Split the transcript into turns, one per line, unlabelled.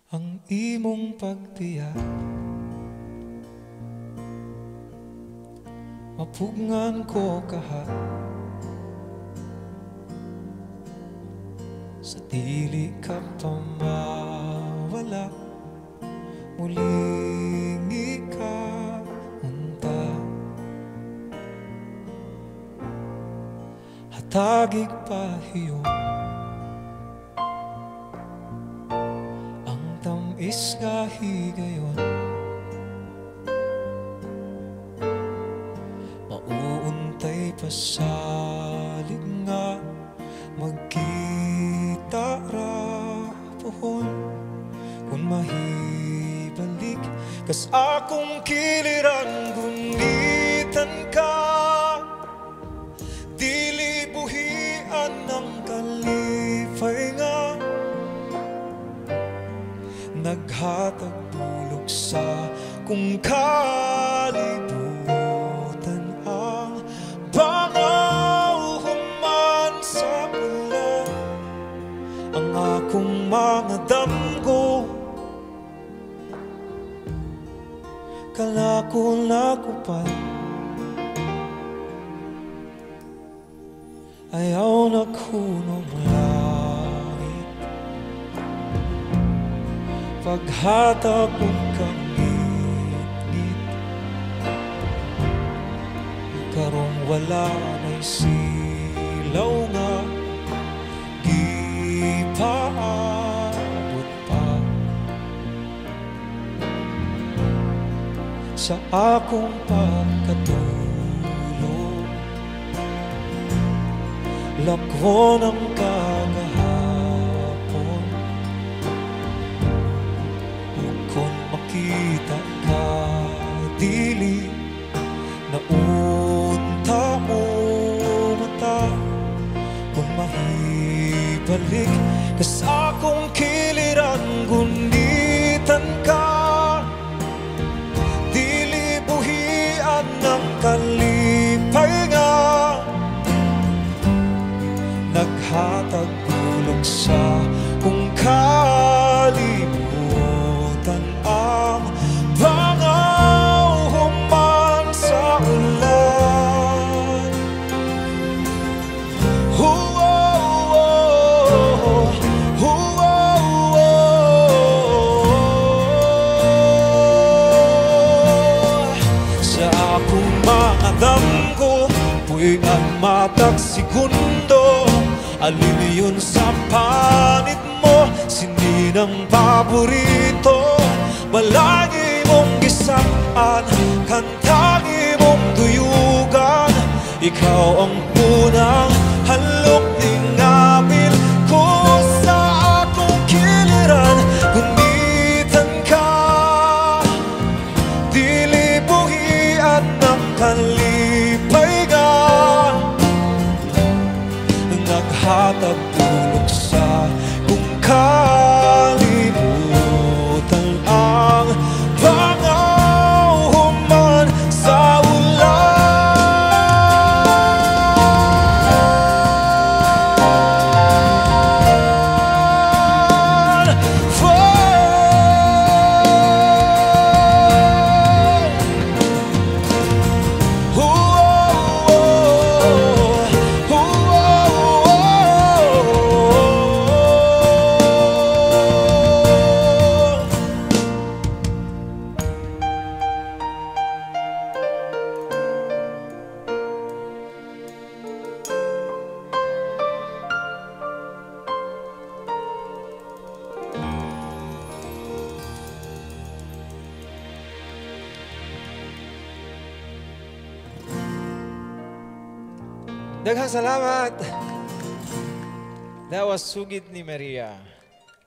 ang imong pagtiya. Mapugngan ko kaha sa dili ka pa mawala, muling ikaunta. Hatagig pahiyo ang tamis nga higayon, mauuntay pasalig nga magkita ra pohon. Kung mahibalik kas akong kiliran, gunitan ka, dili buhian ng kalipay nga naghatag bulok sa kung kalibutan ang bangaw human sa ulan. Ang akong mga damgo kalako-lakupan, ayaw na kunong langit. Paghatag kong kangit-ngit, karong wala na'y silaw nga gipaabot pa sa akong pagkatulog. Lakon ang kagahapon, kung makita ka, dili na unta mo mata. Kung mahibalik kas akong kiliran, gunitan ka, dili buhian ng kalipay nga naghatag bulok sa kung kalibutan ang bangaw human sa ulan. Sa akong mga damgo, pu'y ang matag segundo, alin yun sa panit mo, sininang paborito. Balagi mong gisaan, kantagi mong duyugan, ikaw ang unang halok ning amin ko sa akong kiliran. Gunitan ka, dili buhian ng kalipay nga naghatag bulok sa kung kalibutan ang bangaw human sa ulan.
Daghang salamat. That was Sugid ni Maria.